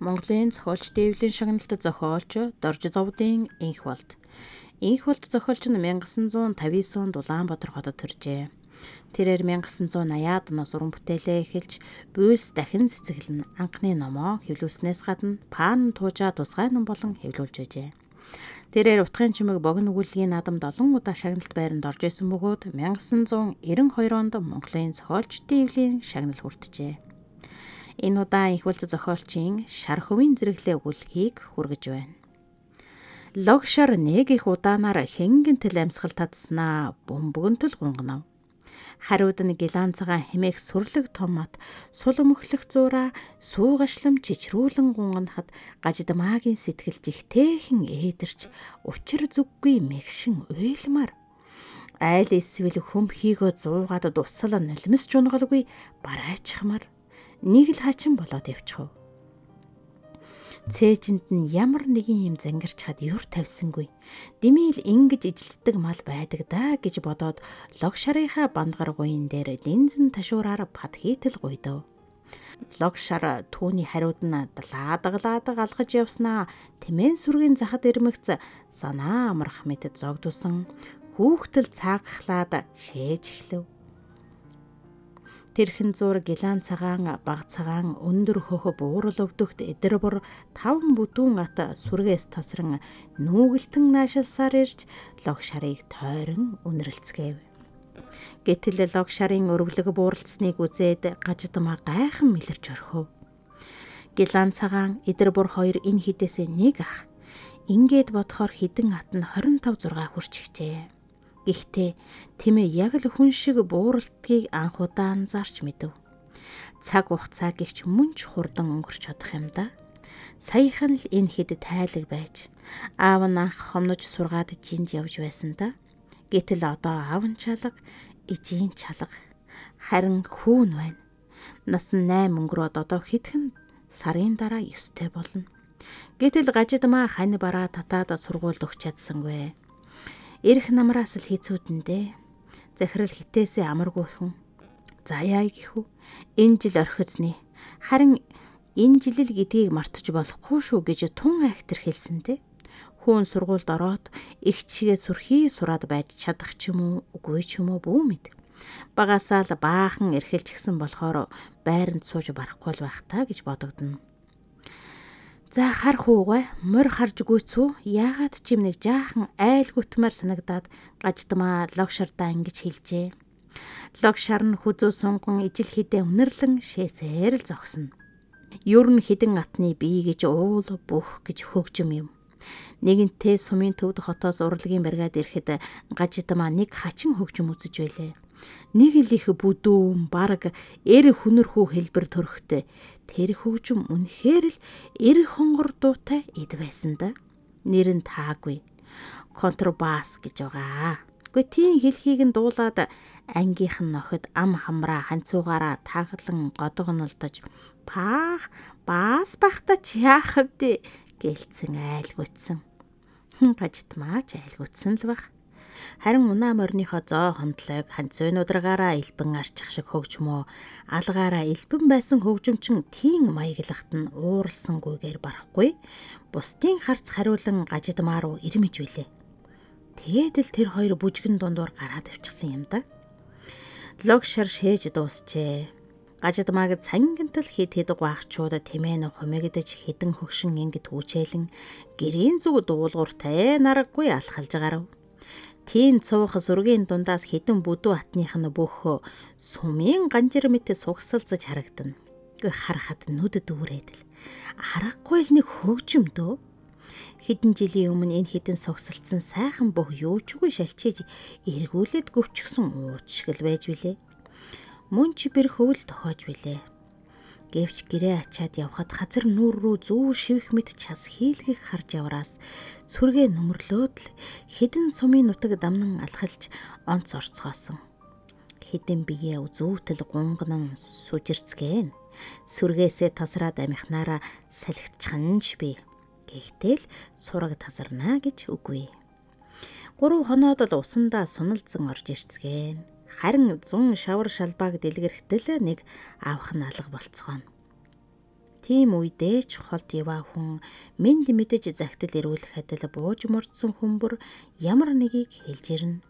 Монголын зохиолч дэвлийн шагналд зохиолч Дорж Зовдын энх болд. Энх болд зохиолч нь 1959 онд Улаанбаатар хотод төржээ. Тэрээр 1980-аад оноос уран бүтээлээ эхэлж, буйс дахин цэцэглэн анхны номоо хэвлүүлснээс гадна паан туужаа тусгай ном болон хэвлүүлж байжээ. Тэрээр утгын чимэг богино өгүүлгийн наадамд олон удаа шагналт байранд орж исэн бөгөөд 1992 онд Монголын зохиолч дэвлийн шагнал хүртжээ. Энэ удаа энх болд зохиолчийн Шар хөвийн зэрэглээ өгүүлгийг хүргэж байна. Лог шар нэг их удаанаар хэнгэнтэл амьсгал татснаа бөмбөгөнтөл гунгнав. Хариуд нь гилаан цагаан хэмээх сүрлэг томат сул мөхлөх зуураа суугашлам чичрүүлэн гунгнахад гажидмаагийн сэтгэл жигтэйхэн ээдэрч учир зүггүй мэгшин уйлмар. Айл эсвэл хөмхийгөө зуугаад дуссал нулимс чунгалгүй барайчхмар. Нэг л хачин болоод явчихв. Цээжинд нь ямар нэгэн юм зангирчхад юр тавьсангүй. Димийл ингэж ижилтдэг мал байдаг даа гэж бодоод лог шарынхаа бандгар гуйн дээр линзэн ташуураар пад хийтэл гуйдав. Лог шар түүний хариуд нь далаадаг алхаж явснаа тэмээн сүргийн захад ирмэгц санаа амрах мэт зогдусан хүүхдэл цаагхлаад шээж эхлэв. Тэрхэн зур гилаан цагаан баг цагаан өндөр хөх буурал өвдөгт эдэр бүр 5 бүтүүн ат сүргээс тасран нүүгэлтэн наашилсаар ирж лог шарыг тойрон үнэрлцгээв. Гэтэл лог шарын өрөвлөг бууралцсныг үзээд гажидмаа гайхан мэлэрч орхив. Гилаан цагаан эдэр бүр хоёр энэ хідээсээ нэг ах. Ингээд бодохоор хідэн ат нь 25 6 хүрчихжээ. Гэхдээ тэмээ яг л хүн шиг бууралтгийг анх удаа анзаарч мэдэв. Цаг хугацаа гихч мөнч хурдан өнгөрч чадах юм да. Саяхан л энэ хэд тайлаг байж аав нь анх хомнож сургаад жинд явж байсан да. Гэтэл одоо аав нь чалга, ижийн чалга. Харин хүүн байна. Нас нь 8 өнгөрөөд одоо хэдхэн сарын дараа 9-тэй болно. Гэтэл гажидмаа хань бараа татаад сургуульд өгч чадсангүй. Ирэх намраас л хийцүүдэндээ захирал хитээсээ амаргүйхэн. За яа гихүү. Энэ жил орхицны. Харин энэ жил л гэдгийг мартаж болохгүй шүү гэж тун айхтар хэлсэнтэй. Хүүн сургуульд ороод их чигээ сүрхий сураад байж чадах ч юм уу, үгүй ч юм уу бүү мэд. Багасаа л баахан эрхэлчихсэн болохоор байранд сууж барахгүй л байх та гэж бодогдно. За хар хүүгээ морь харж гүйцүү яагаад ч юм нэг жаахан айлгүтмаар санагдаад гаждмаа лог шардаа ингэж хэлжээ. Лог шар нь хүзүү сунган ижил хідээ үнэрлэн шээсээр л зогсно. Юр нь хідэн атны бий гэж уул бүх гэж хөгжим юм. Нэгэнтээ сумын төвд хотоос урлагийн бригад ирэхэд гаждмаа нэг хачин хөгжим үзэж байлээ. Нэг л их бүдүүн бараг эр хүнэрхүү хэлбэр төрхтэй. Тэр хөгжим үнэхээр л эр хонгор дуутай эд байсан да. Нэр нь таагүй. Контрабас гэж байгаа. Гэхдээ тийм хэлхийг нь дуулаад ангийнх нь нохид ам хамраа ханцуугаараа таглан годогнолдож паах бас бахта яах вэ гэлцэн айлгүйтсэн. Гаждмаа ч айлгүйтсэн л баг. Харин унаа морныхоо зоо хондлог ханцын удрагаараа элбэн арчих шиг хөгжмөө алгаараа элбэн байсан хөгжимчин тийм маяглахт нь ууралсангүйгээр барахгүй бусдын харц хариулан гажидмаа руу ирмэж билээ. Тэгээд л тэр хоёр бүжгэн дундуур гараад авчихсан юм да. Лог шар шээж дуусчээ. Гажидмааг цангентал хэд гуайхчууд тэмээн хумигдэж хідэн хөгшин ингэд хүчээлэн гэрийн зүг дуулууртай нараггүй алхалж гарав. Тийм цуух зургийн дундаас хідэн бүдүү атных нь бүх сумын ганжир мэт сугсалцаж харагдана. Харахад нүд дүүрээд л харахгүй л нэг хөгжим дөө. Хэдэн жилийн өмнө энэ хідэн сугсалцсан сайхан бүх юу ч үгүй шалчиж эргүүлээд гөвчгсөн ууч шиг л байж билээ. Мөн ч бэр хөвөл тохиож билээ. Гэвч гэрээ ачаад явхад хазар нүүр рүү зүү шивэх мэт час хийлгэх харж явраас сүргээ нөмрлөөд л хідэн сумын нутаг дамнан алхалж онц орцгоосон. Хідэн бие зүүтэл гунган сүжирцгээн. Сүргээсээ тасраад амихнаараа салхицчханч би. Гэхдээ л сураг тасарнаа гэж үгүй. 3 хоноод л усандаа суналзан орж ирцгээн. Харин 100 шавар шалбааг дэлгэрхтэл нэг авах нь алга болцгооно. Тийм үедээ чухал дива хүн мэд мэдэж загтал ирүүлэх адил бууж мордсон хүмбэр ямар нэгийг хэлж ирнэ.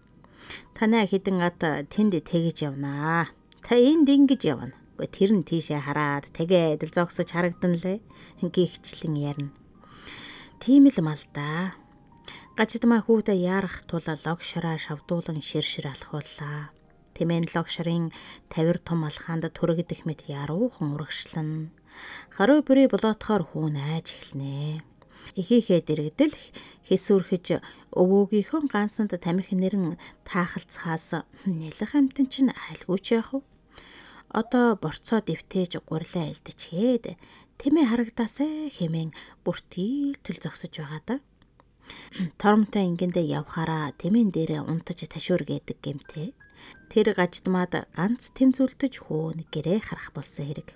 Танай хідэн ат тэнд тэгэж явнаа. Та энд ингэж явна. Тэр нь тийшээ хараад тэгээд л зогсож харагдан лээ. Гихчлэн ярина. Тийм л мал да. Гажидмаа хүүдэ яарах тул лог шараа шавдуулан ширшир алхууллаа. Тэмээн лог шарын тавир том алхаанд түрэгдэх мэт яруухан урагшлан. Харуу бүрий болоотохоор хүүн айж эхэлнэ. Ихийнхээ дэрэгдэл хэсүүрхэж өвөөгийнхөө ганцанд тамхи нэрэн таахалцахаас нэлэх амтэн чинь айлгүйч яах вэ? Одоо борцоо дэвтээж гурлаа элдэчгээд тэмээ харагдаасаа хэмээн бүртийлтэл зогсож байгаа да. Торомтой ингэндээ явхаараа тэмээн дээр унтаж ташуур гэдэг гэмтэй. Тэр гажидмаад ганц тэмцүүлдэж хөөн гэрээ харах болсон хэрэг.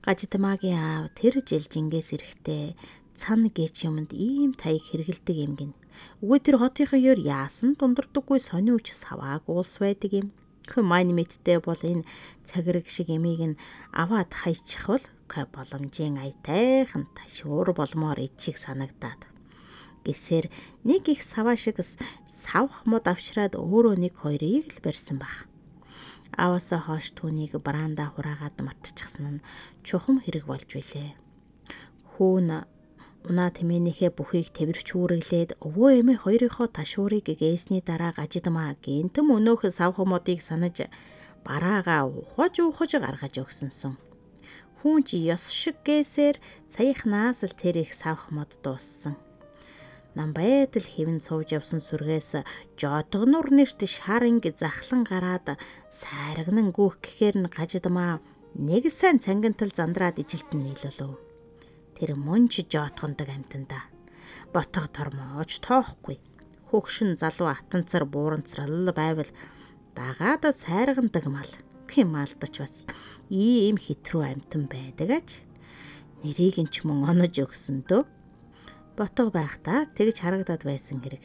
Гажидмаагийн аав тэр жил жингээс ирэхдээ цан гэж юмд ийм таяг хэргэлдэг юм гин. Үгүй тэр хотынхоо ёр яасан дундардаггүй сони үч савааг уус байдаг юм. Мань мэдтэй бол энэ цагирэг шиг эмийг нь аваад хайчих бол боломжийн аятайхан ташуур болмоор ичиг санагдаад. Гэсээр нэг их саваа шиг савх мод авшраад өөрөө нэг хоёрыг л барьсан баг. Ааваасаа хойш түүнийг бараанда хураагаад мартчихсан нь чухам хэрэг болж билээ. Хүүн унаа тэмээнийхээ бүхийг тэрвэрч үүрэглээд өвөө эмээ хоёрынхоо ташуурыг гээсний дараа гажидмаа гинтэм өнөөх савх модыг санаж бараагаа ухаж гаргаж өгсөнсөн. Хүүн чи ёс шиг гээсээр саяхнаас л тэр их савх мод дууссан. Намбайд л хэвэн сууж явсан сүргээс жодгонур нэрт шаринг захлан гараад сайрагнан гүөх гэхээр нь гажидмаа нэг сайн цангантал зандраад ижилтэн нийлүүлв. Тэр мөн ч жоотгондог амтанда. Ботго тормоож тоохгүй. Хөгшин залуу атанцар бууранцрал байвал дагаад сайргандаг мал. Хэмаалдач бас ийм хитрүү амтан байдаг аж. Нэрийг нь ч мөн онож өгсөн дөө. Ботго байхдаа тэгж харагдаад байсан хэрэг.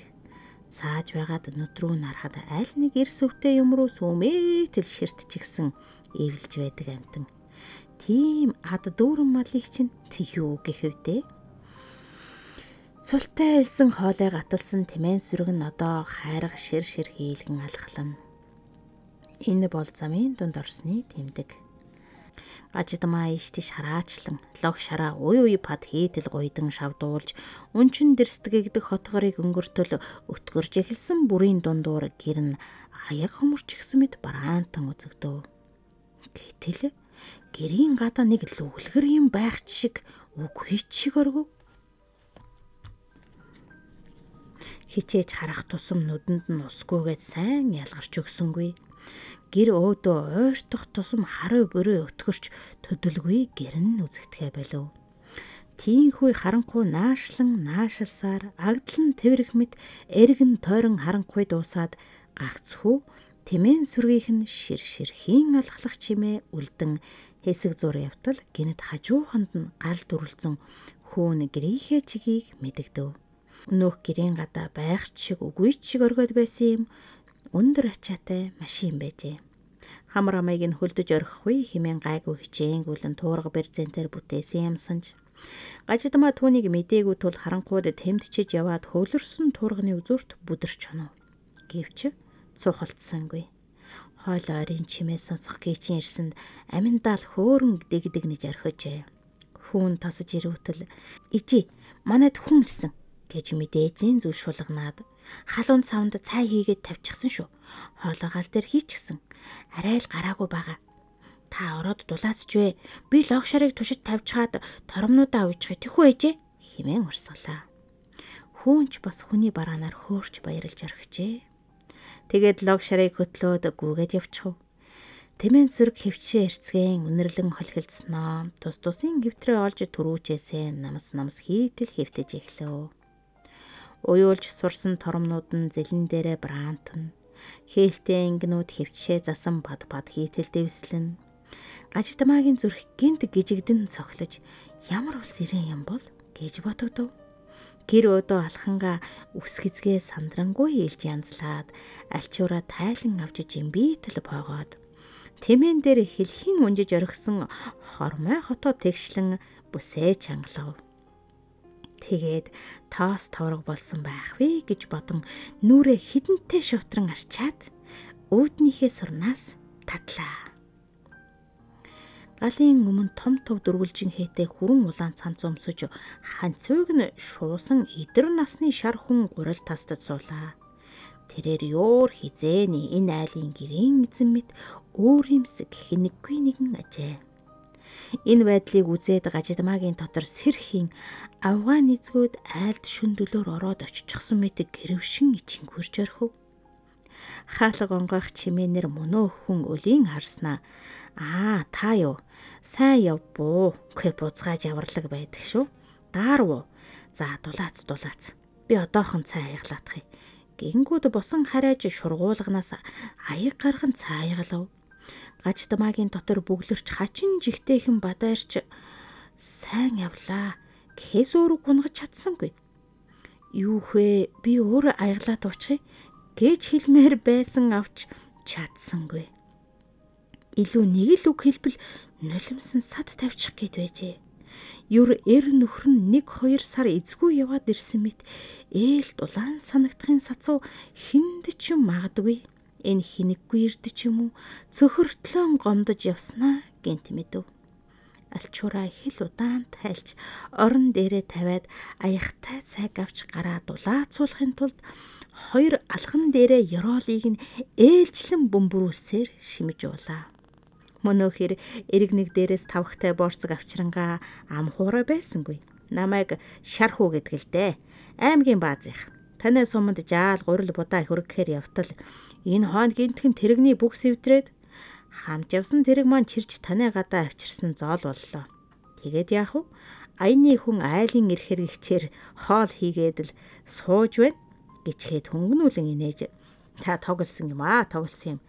Цааж байгаад нүдрүү нарахад аль нэг эрс өвтэй юм руу сүмээтэл ширтчихсэн эвлж байдаг амтан. Тийм ад дүүрэн малыг чинь юу гэх вдэ? Султай элсэн хоолой гаталсан тэмээн сүрэг нь одоо хайрга шир хийлгэн алхлана. Энэ бол замын дунд орсны тэмдэг. Гажидмаа ишти шараачлан лог шараа уй пад хийтэл гойдон шавдуулж өнчин дэрстгэгдэх хотгорыг өнгөртөл өтгөрж эхэлсэн бүрийн дундуур гэрн аяг хөмөрчихсөн мэт бараантан үзэгдэв. Гэтэл гэрийн гадаа нэг лүглгэр юм байх шиг үгүй чиг оргов. Хичээж харах тусам нүдэнд нь усгүйгээд сайн ялгарч өгсөнгүй. Гэр өөдөө ойртох тусам харуу бүрээ өтгөрч төдөлгүй гэрн үзэгдэхэ болов. Тийхүү харанхуй наашилсаар агдлан тэрэх мэт эргэн тойрон харанхуй дуусаад гагцхүү тэмээн сүргийнх нь ширхийн алхлах чимээ үлдэн хэсэг зур явтал гинэд хажууханд нь гал дүрлцэн хүүн гэрийнхээ чигийг мэдэгдэв. Өнөөх гэрийн гадаа байх шиг үгүй чиг оргиод байсан юм өндөр ачаатай машин байжээ. Хамар амайг нь хөлдөж орхихгүй хэмээн гайгүй хичээнгүүлэн туурга берзентээр бүтээсэн юмсанж. Гажидмаа түүнийг мэдээгүй тул харанхууд тэмдчиж яваад хөвлөрсөн туурганы үзүүрт бүдэрч хонов. Гэвч цухалдсангүй. Хоол ойрын чимээ сонсох гिचэн ирсэнд аминдаал хөөрөн дэгнэж орхижээ. Хүүн тасаж ирүүтэл "Ижи, манайд хүн ирсэн" гэж мэдээжийн зүг шулганаад халуун савнд цай хийгээд тавьчихсан шүү. Хоолоо гал дээр хийчихсэн. Арай л гараагүй байгаа. Та ороод дулаацч вэ. Би лог шарыг тушид тавьчихад торомнуудаа уйчих тэхүү ээжээ хэмээн урсгалаа. Хүүнч бас хүний бараанаар хөөрч баярлж орхижээ. Тэгээд лог шарыг хөтлөөд гүгээд явчихв. Тэмээн сүрэг хөвчөө эрцгэн үнэрлэн холхилдсноо. Тус тусын хэвтрээ олж түрүүчээсээ намс хийтэл хэвтэж эхлэв. Уюулж сурсан торомнууд нь зэлэн дээрээ браантан. Хээлтэй ингэнүүд хөвчөө засан бад хийтэл дэвслэн. Гажидмаагийн зүрх гинт гижигдэн цохлож ямар ус ирэн юм бол гэж бодогдов. Гэр өдөө алхангаа үсгэцгээ сандрангуй илж янзлаад альчуураа тайлан авч жимбитэл боогоод тэмээн дээр хэлхийн унжиж орхисон хормой хотоо тэгшлэн бүсээ чангалав. Тэгээд тоос товрог болсон байх вэ гэж бодон нүрээ хідэнтэй шавтран арчаад үүднийхээ сурнаас татлаа. Галын өмнө том төв дөрвөлжин хээтэй хүрэн улаан цанц өмсөж ханцуйг нь шуусан идэр насны шар хүн гурил тастад суулаа. Тэрээр ёор хизээний энэ айлын гэрийн эзэн мэд өөр юмсэг хинэггүй нэгэн ажээ. Энэ байдлыг үзээд Гажидмаагийн дотор сэрхийн авгаа нэзгүүд айлд шүндөлөөр ороод оччихсан мэт гэрвшин ичингүрж орхив. Хаалга онгойх чимээнэр мөнөө хүн өлийн харснаа та юу сайн явбуу гэ буцгааж яварлаг байдаг шүү. Даарвуу. За дулаац. Би одоохон цай аяглаадах юм. Гингүүд босон харайж шургуулганаас аяг гархан цааялав. Гажидмаагийн дотор бүглэрч хачин жигтэйхэн бадаарч сайн явлаа гэхээс өөр гунгаж чадсангүй. Юу вэ? Би өөрөө аяглаад очих гэж хэлмээр байсан авч чадсангүй. Илүү нэг л үг хэлбэл нулимсан сад тавьчих гээд байжээ. Юр нөхөр нь 1-2 сар эзгүй яваад ирсэн мэт ээл дулаан санагдахын сацуу хинд ч юм магадгүй. Энэ хинэггүй ирд ч юм уу цөхөртлөн гомдож явснаа гэнт мэдэв. Алчуураа хэл удаан тайлж орон дээрээ тавиад аягтай цайг авч гараа дулаацуулахын тулд 2 алхан дээрээ ёроолыг нь ээлжлэн бөмбөрүүлсээр шимэж уулаа. Мөнөөхөр эрэг нэг дээрээс тавхтай борцог авчрангаа ам хуурай байсангүй. Намайг шархуу гэдэг л дээ. Аймгийн баазих. Таны суманд жаал гурил будаа хөргөхээр явтал энэ хоон гинтхэн тэрэгний бүх сэвтрээд хамт явсан тэрэг маань чирж таны гадаа авчирсан зоол боллоо. Тэгээд яах вэ? Аяны хүн айлын ирэхэр гихчээр хоол хийгээд л сууж байна гэчгээд хөнгөнүүлэн инээж. Та тоглосон юм.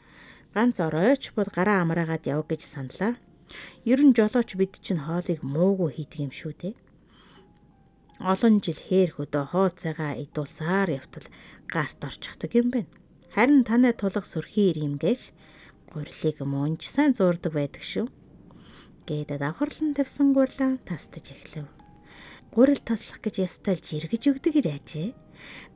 Ганц оройч бол гараа амраагаад яв гэж саналаа. Ер нь жолооч бид чинь хоолыг муугүй хийдэг юм шүү дээ. Олон жил хээр хөдөө хоол цагаа идуулсаар явтал гарт орчихдаг юм байна. Харин танай тулах сүрхий ирэмгээс гурилыг мунж сайн зуурдаг байдаг шүү. Гээд давхарлан тавьсан гурлаа тастаж эхлэв. Гурил таслах гэж ястал жиргэж өгдөг ирээжээ.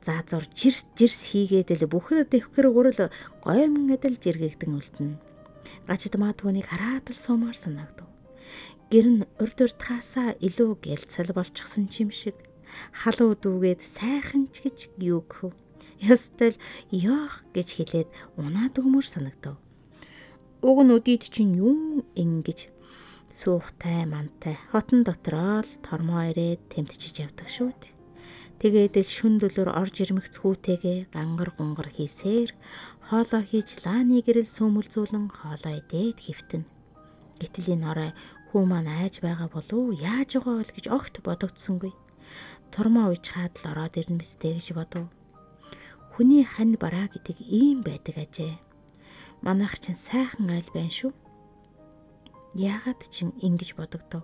Заазуур жирс хийгээд л бүхэл дэвхэр гурил гоймон адил жиргэгдэн үлдэнэ. Гажидмаа түүнийг хараад л суумаар санагдав. Гэр нь урд уртхаасаа илүү гэлцэл болчихсон юм шиг халуу дүүгээд сайхан ч гэж юу гэв. Ястал яах гэж хэлээд унаад өгмөр санагдав. Уг нь өдийд чинь юу ингэж суухтай мантай хотон дотроо л тормоо ирээд тэмтчиж явдаг шүү дээ. Тэгээд л шүн дөлөөр орж ирмэх цүүтэйгээ гангар гунгар хийсээр хоолоо хийж лааны гэрэл сөөмөлзүүлэн хоолоо идээд хэвтэн. Гэтэл энэ орой хүү маань айж байгаа болов яаж байгаа бол гэж огт бодогдсонгүй. Тормоо уйчхаад л ороод ирнэ мэт гэж бодов. Хүний хань бараа гэдэг ийм байдаг ажээ. Манайх чинь сайхан айл байна шүү. Яагаад ч ингэж бодогдов.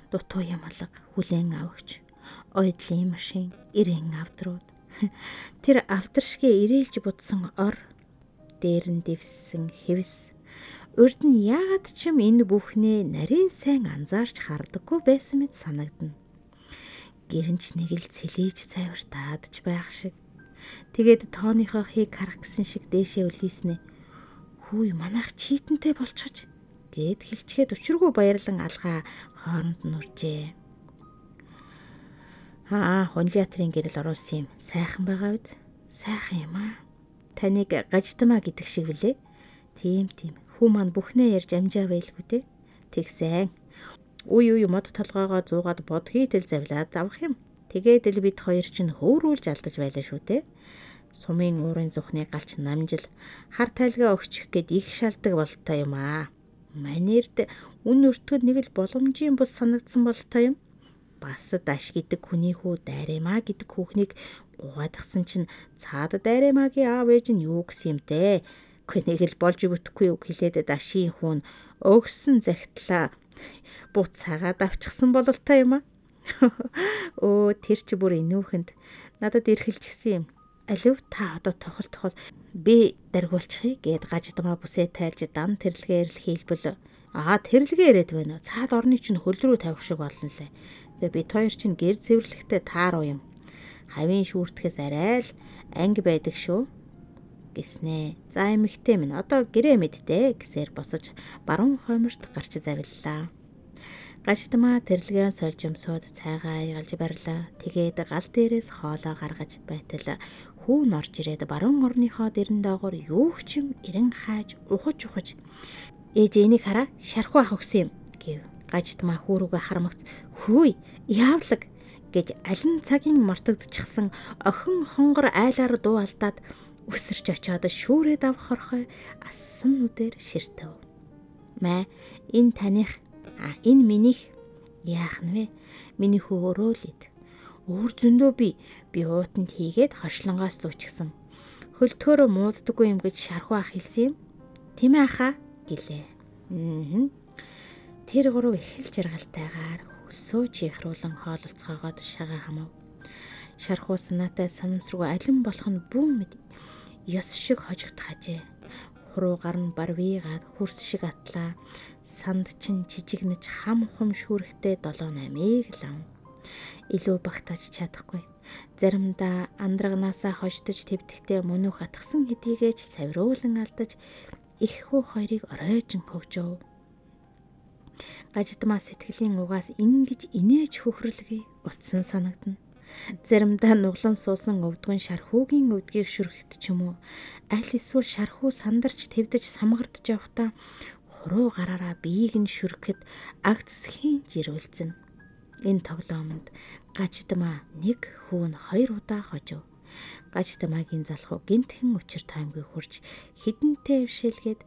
Дутуу ямалга хүлэн авахч, ойдлын машин, ирээн авдрууд. Тэр авдршгээ ирээлж будсан ор, дээр нь дэвссэн хэвс. Урд нь яагаад ч энэ бүхнээ нарийн сайн анзаарч хардаггүй байсан мэт санагдана. Гэрэнч нэг л цэлийж цайвар таадж байх шиг. Тэгээд тооныхоо хийг харах гэсэн шиг дээшээ үлээснэ. Хүй манайх чийтэнтэй болчихж гээд хэлчгээд өчргөө баярлан алгаа хооронд нуржээ. Хонлиатрын гэрэл оруулсан юм. Сайхан байгаа үед. Сайхан юм аа. Таныг Гажидмаа гэдэг шиг үлээ. Тийм. Хүү маань бүхнээ ярьж амжаа байлгүй дээ. Тэгсэн. Үй мод толгоогоо зуугаад бод хийтэл завлаад авах юм. Тэгээд л бид хоёр чинь хөөрүүлж алдаж байлаа шүү дээ. Сумын уурын зүхний галч намжил хар тайлгаа өгчих гээд их шалдаг болтой юм аа. Манерд үн өртгөл нэг л боломжийн бус санагдсан болтой юм. Бас даш гэдэг хүний хүү Дайраймаа гэдэг хүүхнийг гуйдагсан чинь цаад Дайраймаагийн аав ээж нь юу гэсэн юм те. Нэг л болж бүтэхгүй үг хэлээд дашийн хүүн өгсөн захидлаа буцаагаад авчихсан бололтой юм аа. Тэр чи бүр инүүхэнд надад ирхэлчихсэн юм. Алив та одоо тохол би даргуулчихъя гэд Гажидмаа бүсээ тайлж дам тэрлэгээр л хийлбэл Тэрлэгээ яриад байна. Цаад орныг чинь хөл рүү тавих шиг болно лээ. Тэгээ бид хоёр чинь гэр цэвэрлэхдээ тааруу юм. Хавийн шүүртгэхээс арай л анги байдаг шүү гэснэ. За эмэгтэй минь одоо гэрээ мэдтэй гэсээр босож баруун хойморт гарч завиллаа. Гажидмаа тэрлэгээ сольж өмсөд цайгаа ягалж барьлаа. Тэгээд гал дээрээс хоолоо гаргаж байтал хүүн орж ирээд баруун орныхоо дэрэн доогоор юу ч юм ирэн хааж ухаж ээж энийг хараа шархуу ах өгсөн юм гэв. Гажидмаа хүүрүүгээ харамгц хөөе яавлаг гэж алин цагийн мартагдчихсан охин хонгор айлаар дуу алдаад өсөрч очиод шүүрээд авах хорхой ассан нүдээр ширтэв. Мэ энэ таних энэ минийх яах нь вэ? Миний хүү өрөөлөд. Өөр зөндөө би уутанд хийгээд хошлонгоос зүүчихсэн. Хөлтгөөрөө мууддаггүй юм гэж шархуу ах хэлсэн юм. Тийм ээ ахаа гэлээ. Тэр гурав их л жаргалтайгаар хөлсөө чихрүүлэн хоололцоогоод шагаа хамав. Шархуу санаатай санамсргүй алин болох нь бүүн мэд ёс шиг хожигт хажээ. Хуруугаар нь барвигаад хөрс шиг атлаа. Санд чин жижигнэж хам хум шүүрэхтэй 7-8-ыг лав. Илүү багтааж чадахгүй. Заримдаа андрагнаасаа хождож твдэхдээ мөнөх атгсан хэдийгээж савируулан алдаж их хүү хоёрыг оройжин хөгжөв. Гажидмаа сэтгэлийн угаас ингэж инээж хөхрөлгий утсан санагдана. Заримдаа нуглан суусан өвдгөн шархуугийн өвдгийг шүрхэт ч юм уу аль эсвэл шархуу сандарч твдэж самгардж явахдаа хуруу гараараа биеийг нь шүрхэт агцсхийн жирүүлцэн. Энэ тоглоомонд Гажидмаа нэг хүүн 2 удаа хожив. Гажидмаагийн залхуу гинтхэн учир таймгүй хурж хідэнтэй өвшээлгээд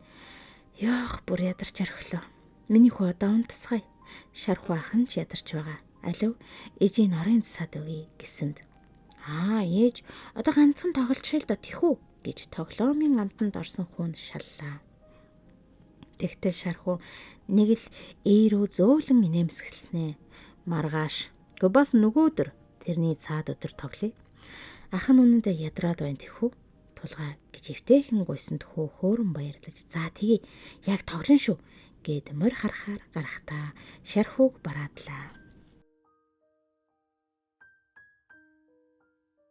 яах бүр ядарч орхилоо. Миний хүү одоо унтцгаая. Шархуу ахын ч ядарч байгаа. Алив ээжийн орын засаад өгье гэсэнд. Ээж одоо ганцхан тоглолцоо л да тэхүү гэж тоглоомын амтанд орсон хүүн шаллаа. Тэгтэл шархуу нэг л ээрөө зөөлөн инээмсэглэнэ. Маргааш бас нөгөөдөр тэрний цаад өдөр тоглоё. Ах нь үнэндээ ядраад байна тэхүү. Тулгаа гэж эвтэйхэн гуйсанд хөө хөөрөн баярлаж за тгий яг тоглоно шүү гэд морь харахаар гарахтаа шархууг бараадлаа.